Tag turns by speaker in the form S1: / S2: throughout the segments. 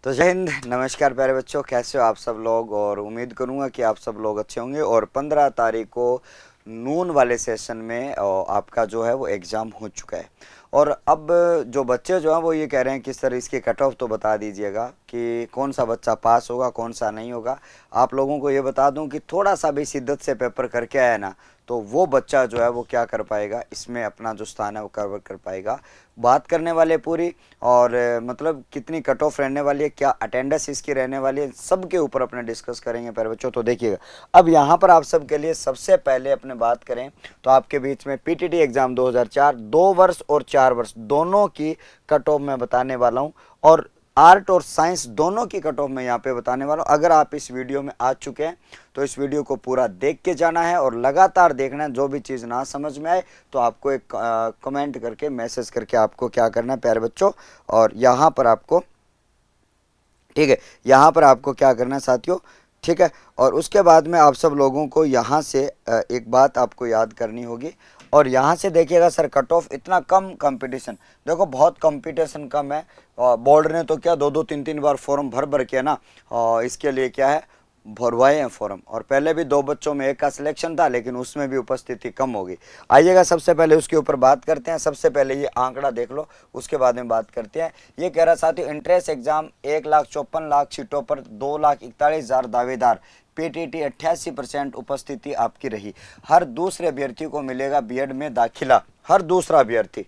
S1: तो जय हिंद, नमस्कार प्यारे बच्चों, कैसे हो आप सब लोग। और उम्मीद करूंगा कि आप सब लोग अच्छे होंगे। और 15 तारीख को नून वाले सेशन में आपका जो है वो एग्ज़ाम हो चुका है। और अब जो बच्चे जो हैं वो ये कह रहे हैं कि सर इसकी कट ऑफ तो बता दीजिएगा कि कौन सा बच्चा पास होगा कौन सा नहीं होगा। आप लोगों को ये बता दूं कि थोड़ा सा भी शिद्दत से पेपर करके आया ना तो वो बच्चा जो है वो क्या कर पाएगा, इसमें अपना जो स्थान है वो कवर कर पाएगा। बात करने वाले पूरी और मतलब कितनी कट ऑफ रहने वाली है, क्या अटेंडेंस इसकी रहने वाली है, सब के ऊपर अपने डिस्कस करेंगे प्यारे बच्चों। तो देखिएगा, अब यहाँ पर आप सब के लिए सबसे पहले अपने बात करें तो आपके बीच में पीटीटी एग्जाम 2004 2 वर्ष और 4 वर्ष दोनों की कट ऑफ मैं बताने वाला हूँ। और आर्ट और साइंस दोनों की कट ऑफ मैं यहाँ पे बताने वाला हूँ। अगर आप इस वीडियो में आ चुके हैं तो इस वीडियो को पूरा देख के जाना है और लगातार देखना है। जो भी चीज़ ना समझ में आए तो आपको एक कमेंट करके मैसेज करके आपको क्या करना है प्यारे बच्चों। और यहाँ पर आपको, ठीक है, यहाँ पर आपको क्या करना है साथियों, ठीक है। और उसके बाद में आप सब लोगों को यहाँ से एक बात आपको याद करनी होगी। और यहाँ से देखिएगा सर कट ऑफ इतना कम कंपटीशन, देखो बहुत कंपटीशन कम है। बोर्ड ने तो क्या 2-2 3-3 बार फॉर्म भर भर के ना इसके लिए क्या है भरवाए हैं फॉर्म। और पहले भी 2 बच्चों में एक का सिलेक्शन था लेकिन उसमें भी उपस्थिति कम होगी। आइएगा सबसे पहले उसके ऊपर बात करते हैं। सबसे पहले ये आंकड़ा देख लो, उसके बाद में बात करते हैं। ये कह रहा साथियों, इंट्रेंस एग्जाम 1,54,00,000 सीटों पर 2,41,000 दावेदार, पीटीटी 88% उपस्थिति आपकी रही। हर दूसरे अभ्यर्थी को मिलेगा बीएड में दाखिला, हर दूसरा अभ्यर्थी।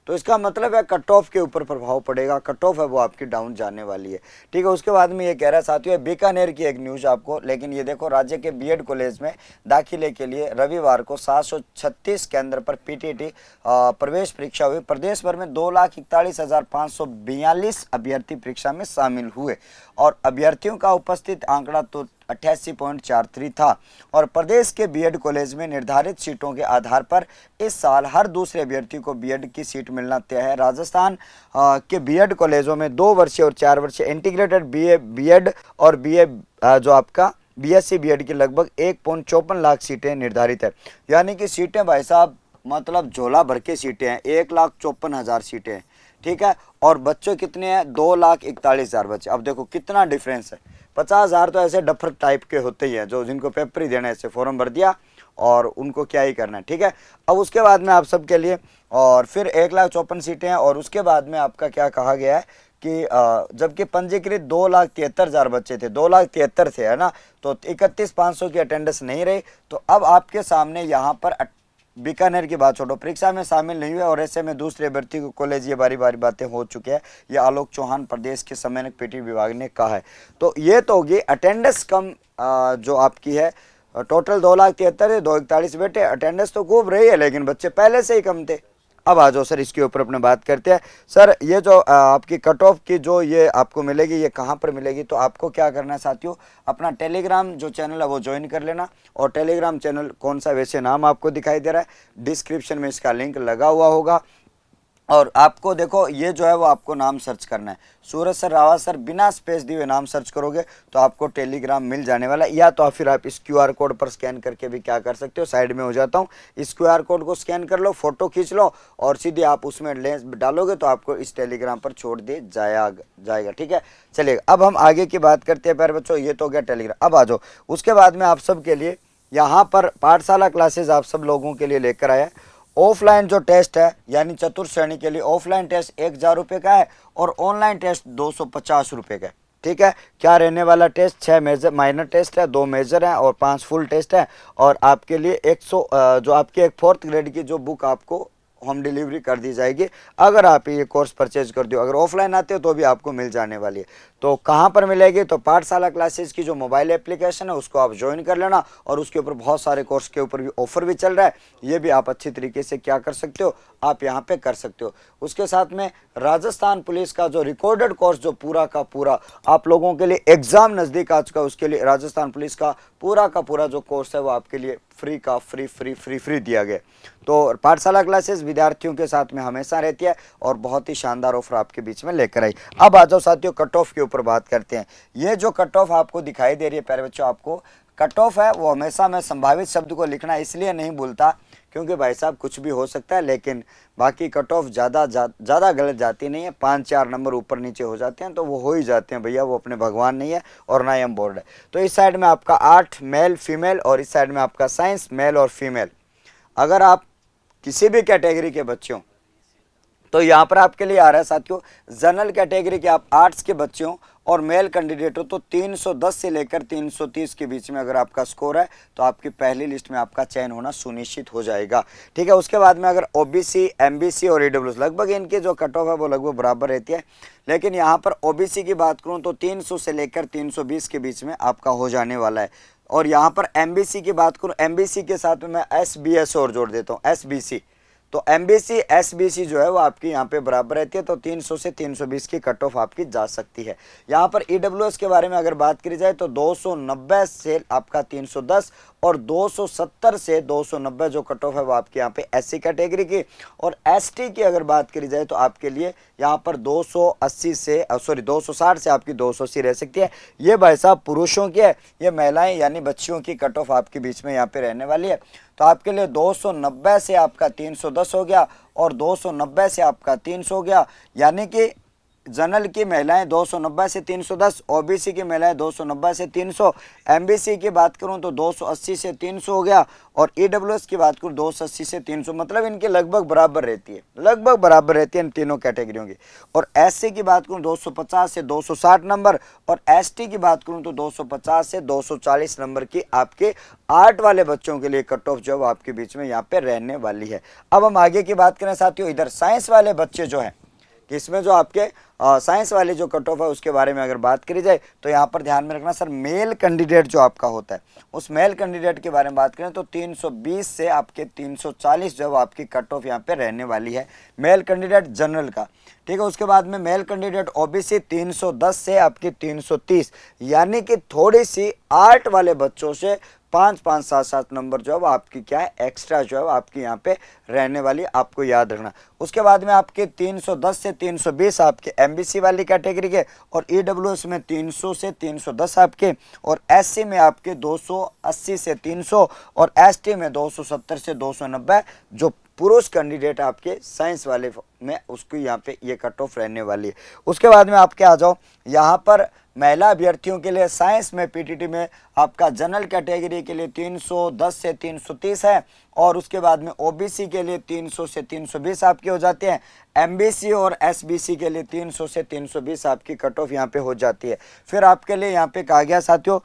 S1: तो इसका मतलब है कट ऑफ के ऊपर प्रभाव पड़ेगा, कट ऑफ है वो आपकी डाउन जाने वाली है, ठीक है। उसके बाद में ये कह रहा है साथियों, बीकानेर की एक न्यूज आपको, लेकिन ये देखो राज्य के बीएड कॉलेज में दाखिले के लिए रविवार को 736 केंद्र पर पीटीटी प्रवेश परीक्षा हुई। प्रदेश भर में 2,41,542 अभ्यर्थी परीक्षा में शामिल हुए और अभ्यर्थियों का उपस्थित आंकड़ा तो 88.43 था। और प्रदेश के बीएड कॉलेज में निर्धारित सीटों के आधार पर इस साल हर दूसरे अभ्यर्थी को बीएड की सीट मिलना तय है। राजस्थान के बीएड कॉलेजों में 2 वर्षीय और 4 वर्षीय इंटीग्रेटेड बीएड और बीए जो आपका बीएससी बीएड की लगभग 1.54 लाख सीटें निर्धारित है। यानी कि सीटें भाई साहब मतलब झोला भर के सीटें हैं, 1,54,000 सीटें हैं, ठीक है। और बच्चे कितने हैं, 2,41,000 बच्चे। अब देखो कितना डिफरेंस है। 50,000 तो ऐसे डफर टाइप के होते ही हैं जो जिनको पेपर ही देना है, ऐसे फॉर्म भर दिया और उनको क्या ही करना है, ठीक है। अब उसके बाद में आप सबके लिए और फिर 1,54,000 सीटें हैं। और उसके बाद में आपका क्या कहा गया है कि जबकि पंजीकृत 2,73,000 बच्चे थे, 2,73,000 थे, है ना। तो 31,500 की अटेंडेंस नहीं रही। तो अब आपके सामने यहाँ पर बीकानेर की बात छोड़ो, परीक्षा में शामिल नहीं हुए और ऐसे में दूसरे अभ्यर्थी को कॉलेज, ये बारी बारी बातें हो चुकी है। ये आलोक चौहान प्रदेश के समन्वयक पीटी विभाग ने कहा है। तो ये तो होगी अटेंडेंस कम जो आपकी है। टोटल 2,73,000 है, 241 बेटे, अटेंडेंस तो खूब रही है लेकिन बच्चे पहले से ही कम थे। अब आ जाओ सर इसके ऊपर अपने बात करते हैं। सर ये जो आपकी कट ऑफ की जो ये आपको मिलेगी, ये कहाँ पर मिलेगी, तो आपको क्या करना है साथियों, अपना टेलीग्राम जो चैनल है वो ज्वाइन कर लेना। और टेलीग्राम चैनल कौन सा, वैसे नाम आपको दिखाई दे रहा है, डिस्क्रिप्शन में इसका लिंक लगा हुआ होगा। और आपको देखो ये जो है वो आपको नाम सर्च करना है, सूरज सर, रावत सर, बिना स्पेस दिए नाम सर्च करोगे तो आपको टेलीग्राम मिल जाने वाला है। या तो फिर आप इस क्यूआर कोड पर स्कैन करके भी क्या कर सकते हो, साइड में हो जाता हूँ, इस क्यूआर कोड को स्कैन कर लो, फोटो खींच लो और सीधे आप उसमें लेंस डालोगे तो आपको इस टेलीग्राम पर छोड़ दिया जाएगा, ठीक है। चलिए अब हम आगे की बात करते हैं प्यारे बच्चों। ये तो हो गया टेलीग्राम। अब आ जाओ उसके बाद में आप सब के लिए यहाँ पर पाठशाला क्लासेज आप सब लोगों के लिए लेकर आया। ऑफलाइन जो टेस्ट है यानी चतुर्थ श्रेणी के लिए ऑफलाइन टेस्ट 1,000 रुपये का है और ऑनलाइन टेस्ट 250 रुपये का है, ठीक है। क्या रहने वाला टेस्ट, 6 मेजर माइनर टेस्ट है, 2 मेजर हैं और 5 फुल टेस्ट है। और आपके लिए 100 जो आपके एक 4th ग्रेड की जो बुक आपको होम डिलीवरी कर दी जाएगी अगर आप ये कोर्स परचेज कर दो। अगर ऑफलाइन आते हो तो भी आपको मिल जाने वाली है। तो कहाँ पर मिलेगी, तो पाठशाला क्लासेस की जो मोबाइल एप्लीकेशन है उसको आप ज्वाइन कर लेना और उसके ऊपर बहुत सारे कोर्स के ऊपर भी ऑफर भी चल रहा है। ये भी आप अच्छी तरीके से क्या कर सकते हो, आप यहाँ पे कर सकते हो। उसके साथ में राजस्थान पुलिस का जो रिकॉर्डेड कोर्स जो पूरा का पूरा आप लोगों के लिए एग्जाम नज़दीक आ चुका है, उसके लिए राजस्थान पुलिस का पूरा जो कोर्स है वो आपके लिए फ्री का फ्री दिया गया। तो पाठशाला क्लासेस विद्यार्थियों के साथ में हमेशा रहती है और बहुत ही शानदार ऑफर आपके बीच में लेकर आई। अब आ जाओ साथियों कट ऑफ के ऊपर बात करते हैं। ये जो कट ऑफ आपको दिखाई दे रही है प्यारे बच्चों, आपको कट ऑफ है वो हमेशा मैं संभावित शब्द को लिखना इसलिए नहीं भूलता क्योंकि भाई साहब कुछ भी हो सकता है, लेकिन बाकी कट ऑफ ज़्यादा गलत जाती नहीं है, 5-4 नंबर ऊपर नीचे हो जाते हैं तो वो हो ही जाते हैं भैया, वो अपने भगवान नहीं है और ना ही हम बोर्ड है। तो इस साइड में आपका 8 मेल फीमेल और इस साइड में आपका साइंस मेल और फीमेल। अगर आप किसी भी कैटेगरी के बच्चे हो तो यहाँ पर आपके लिए आ रहा है साथियों, जनरल कैटेगरी के आप आर्ट्स के बच्चे हो और मेल कैंडिडेट हो तो 310 से लेकर 330 के बीच में अगर आपका स्कोर है तो आपकी पहली लिस्ट में आपका चयन होना सुनिश्चित हो जाएगा। ठीक है, उसके बाद में अगर ओबीसी, एमबीसी और ईडब्ल्यूएस, लगभग इनके जो कट ऑफ है वो लगभग बराबर रहती है, लेकिन यहाँ पर ओबीसी की बात करूँ तो 300 से लेकर 320 के बीच में आपका हो जाने वाला है। और यहाँ पर एमबीसी की बात करूँ, एमबीसी के साथ में मैं एसबीएस और जोड़ देता हूँ, एसबीसी, तो एमबीसी एसबीसी जो है वो आपकी यहाँ पे बराबर रहती है, तो 300 से 320 की कट ऑफ आपकी जा सकती है। यहाँ पर ईडब्ल्यूएस के बारे में अगर बात करी जाए तो 290 से आपका 310 और 270 से 290 जो कट ऑफ है वो आपके यहाँ पे एससी कैटेगरी की। और एसटी की अगर बात करी जाए तो आपके लिए यहाँ पर 280 से 260 से आपकी 280 रह सकती है। ये भाई साहब पुरुषों की है, ये महिलाएं यानी बच्चियों की कट ऑफ आपके बीच में यहाँ पे रहने वाली है। तो आपके लिए 290 से आपका 310 हो गया और 290 से आपका 300 हो गया, यानी कि जनरल की महिलाएं 290 से 310, ओबीसी की महिलाएं 290 से 300, एमबीसी की बात करूं तो 280 से 300 हो गया और ईडब्ल्यूएस की बात करूं 280 से 300, मतलब इनके लगभग बराबर रहती है, लगभग बराबर रहती है इन तीनों कैटेगरियों की। और एससी की बात करूं 250 से 260 नंबर और एसटी की बात करूं तो 250 से 240 नंबर की आपके आर्ट वाले बच्चों के लिए कट ऑफ जो आपके बीच में यहाँ पे रहने वाली है। अब हम आगे की बात करें साथियों, इधर साइंस वाले बच्चे जो है, इसमें जो आपके साइंस वाले जो कट ऑफ है उसके बारे में अगर बात करी जाए तो यहाँ पर ध्यान में रखना सर, मेल कैंडिडेट जो आपका होता है उस मेल कैंडिडेट के बारे में बात करें तो 320 से आपके 340 जो आपकी कट ऑफ यहाँ पे रहने वाली है मेल कैंडिडेट जनरल का। ठीक है, उसके बाद में मेल कैंडिडेट ओबीसी 310 से आपकी 330, यानी कि थोड़ी सी आर्ट वाले बच्चों से 5-5, 7-7 नंबर जो है आपकी क्या है एक्स्ट्रा जो है आपकी यहाँ पे रहने वाली, आपको याद रखना। उसके बाद में आपके 310 से 320 आपके एमबीसी वाली कैटेगरी के और ईडब्ल्यूएस में 300 से 310 आपके और एससी में आपके 280 से 300 और एसटी में 270 से 290 जो पुरुष कैंडिडेट आपके साइंस वाले में उसको यहाँ पे ये कट ऑफ रहने वाली है। उसके बाद में आपके आ जाओ यहाँ पर महिला अभ्यर्थियों के लिए साइंस में पीटीटी में आपका जनरल कैटेगरी के लिए 310 से 330 है और उसके बाद में ओबीसी के लिए 300 से 320 आपके हो जाते हैं, एमबीसी और एसबीसी के लिए 300 से 320 आपकी कट ऑफ यहाँ पे हो जाती है। फिर आपके लिए यहाँ पे कहा गया साथियों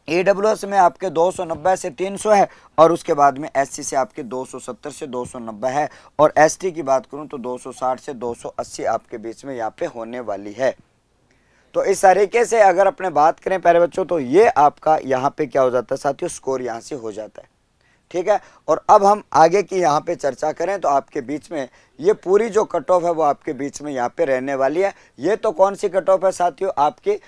S1: ईडब्ल्यूएस में आपके 290 से 300 है और उसके बाद में एससी से आपके 270 से 290 है और एसटी की बात करूं तो 260 से 280 आपके बीच में यहाँ पे होने वाली है। तो इस तरीके से अगर अपने बात करें प्यारे बच्चों तो ये आपका यहाँ पे क्या हो जाता है साथियों, स्कोर यहाँ से हो जाता है। ठीक है, और अब हम आगे की यहाँ पे चर्चा करें तो आपके बीच में ये पूरी जो कट ऑफ है वो आपके बीच में यहाँ पे रहने वाली है। ये तो कौन सी कट ऑफ है साथियों, आपके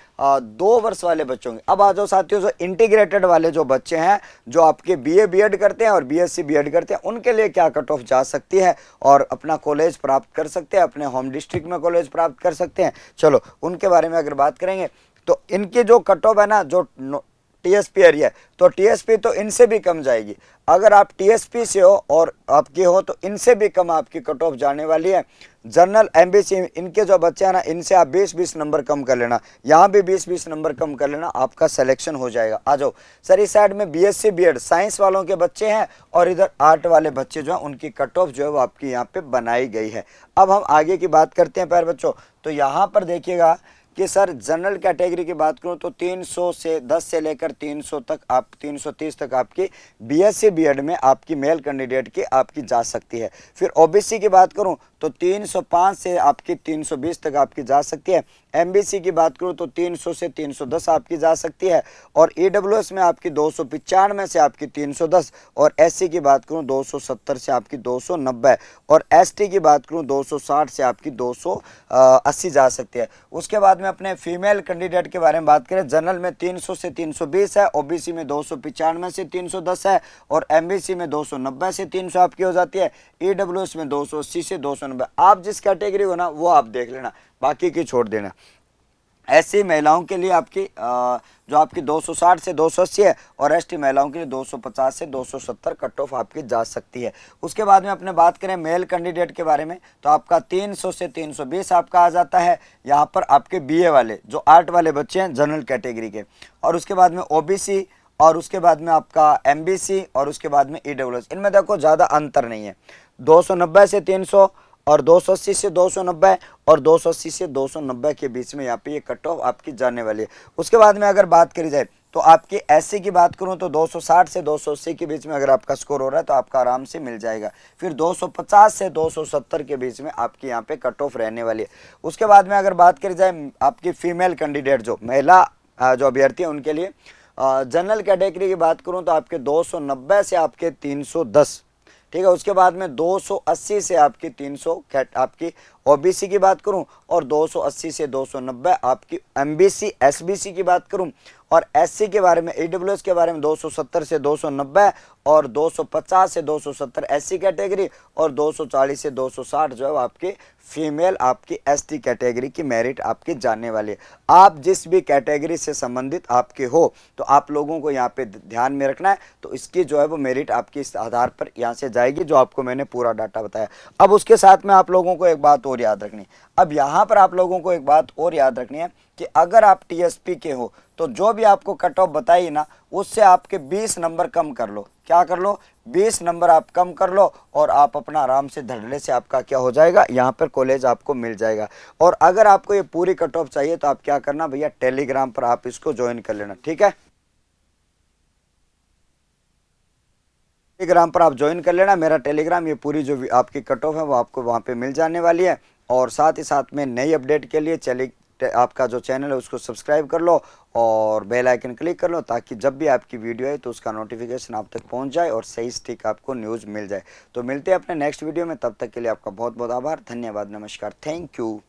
S1: 2 वर्ष वाले बच्चों की। अब आ जाओ साथियों, जो इंटीग्रेटेड वाले जो बच्चे हैं जो आपके बीए बीएड करते हैं और बीएससी बीएड करते हैं उनके लिए क्या कट ऑफ जा सकती है और अपना कॉलेज प्राप्त कर सकते हैं, अपने होम डिस्ट्रिक्ट में कॉलेज प्राप्त कर सकते हैं। चलो उनके बारे में अगर बात करेंगे तो इनकी जो कट ऑफ है ना, जो टीएसपी एरिया है तो टीएसपी तो इनसे भी कम जाएगी। अगर आप टीएसपी से हो और आपके हो तो इनसे भी कम आपकी कट ऑफ जाने वाली है। जनरल एमबीसी इनके जो बच्चे हैं ना, इनसे आप 20-20 नंबर कम कर लेना, यहाँ भी 20-20 नंबर कम कर लेना, आपका सिलेक्शन हो जाएगा। आ जाओ सर, इस साइड में बीएससी बीएड साइंस वालों के बच्चे हैं और इधर आर्ट वाले बच्चे जो हैं उनकी कट ऑफ जो है वो आपकी यहाँ पे बनाई गई है। अब हम आगे की बात करते हैं प्यारे बच्चों, तो यहाँ पर देखिएगा कि सर जनरल कैटेगरी की बात करूं तो 310 से लेकर 300 तक आप 330 तक आपकी बीएससी बीएड में आपकी मेल कैंडिडेट की आपकी जा सकती है। फिर ओबीसी की बात करूं तो 305 से आपकी 320 तक आपकी जा सकती है। एमबीसी की बात करूं तो 300 से 310 आपकी जा सकती है और ईडब्ल्यूएस में आपकी 295 से आपकी 310 और एससी की बात करूं 270 से आपकी 290 और एसटी की बात करूं 260 से आपकी 280 जा सकती है। उसके बाद में अपने फीमेल कैंडिडेट के बारे में बात करें, जनरल में 300 से 320 है, ओबीसी में 295 से 310 है और एमबीसी में 290 से 300 आपकी हो जाती है। ईडब्ल्यूएस में 280 से 290। आप जिस कैटेगरी हो ना वो आप देख लेना, बाकी की छोड़ देना। एससी महिलाओं के लिए आपकी जो आपकी 260 से 280 है और एसटी महिलाओं के लिए 250 से 270 कट ऑफ आपकी जा सकती है। उसके बाद में अपने बात करें मेल कैंडिडेट के बारे में तो आपका 300 से 320 आपका आ जाता है यहाँ पर आपके बीए वाले जो आर्ट वाले बच्चे हैं जनरल कैटेगरी के, और उसके बाद में ओबीसी और उसके बाद में आपका एमबीसी और उसके बाद में ईडब्ल्यूएस। इनमें देखो ज़्यादा अंतर नहीं है, 290 से 300 और 280 से 290 और 280 से 290 के बीच में यहाँ पे ये कट ऑफ आपकी जाने वाली है। उसके बाद में अगर बात करी जाए तो आपकी एससी की बात करूं तो 260 से 280 के बीच में अगर आपका स्कोर हो रहा है तो आपका आराम से मिल जाएगा। फिर 250 से 270 के बीच में आपकी यहाँ पे कट ऑफ रहने वाली है। उसके बाद में अगर बात करी जाए आपकी फीमेल कैंडिडेट जो महिला जो अभ्यर्थी है उनके लिए जनरल कैटेगरी की बात करूं तो आपके 290 से आपके 310, ठीक है। उसके बाद में 280 से आपकी 300 आपकी ओबीसी की बात करूं और 280 से 290 आपकी एमबीसी एसबीसी की बात करूं, और एससी के बारे में ईडब्ल्यूएस के बारे में 270 से 290 और 250 से 270 एससी कैटेगरी और 240 से 260 जो है आपकी फीमेल आपकी एसटी कैटेगरी की मेरिट आपकी जानने वाली है। आप जिस भी कैटेगरी से संबंधित आपके हो तो आप लोगों को यहाँ पे ध्यान में रखना है, तो इसकी जो है वो मेरिट आपकी इस आधार पर यहाँ से जाएगी जो आपको मैंने पूरा डाटा बताया। अब उसके साथ में आप लोगों को एक बात और याद रखनी, अब यहाँ पर आप लोगों को एक बात और याद रखनी है कि अगर आप टीएसपी के हो तो जो भी आपको कट ऑफ बताई ना उससे आपके 20 नंबर कम कर लो। क्या कर लो? 20 नंबर आप कम कर लो और आप अपना आराम से धड़ल्ले से आपका क्या हो जाएगा, यहाँ पर कॉलेज आपको मिल जाएगा। और अगर आपको ये पूरी कट ऑफ चाहिए तो आप क्या करना भैया, टेलीग्राम पर आप इसको ज्वाइन कर लेना, ठीक है। टेलीग्राम पर आप ज्वाइन कर लेना मेरा टेलीग्राम, ये पूरी जो आपकी कट ऑफ है वो आपको वहाँ पे मिल जाने वाली है। और साथ ही साथ में नई अपडेट के लिए आपका जो चैनल है उसको सब्सक्राइब कर लो और बेल आइकन क्लिक कर लो ताकि जब भी आपकी वीडियो आए तो उसका नोटिफिकेशन आप तक पहुंच जाए और सही सटीक आपको न्यूज़ मिल जाए। तो मिलते हैं अपने नेक्स्ट वीडियो में, तब तक के लिए आपका बहुत बहुत आभार, धन्यवाद, नमस्कार, थैंक यू।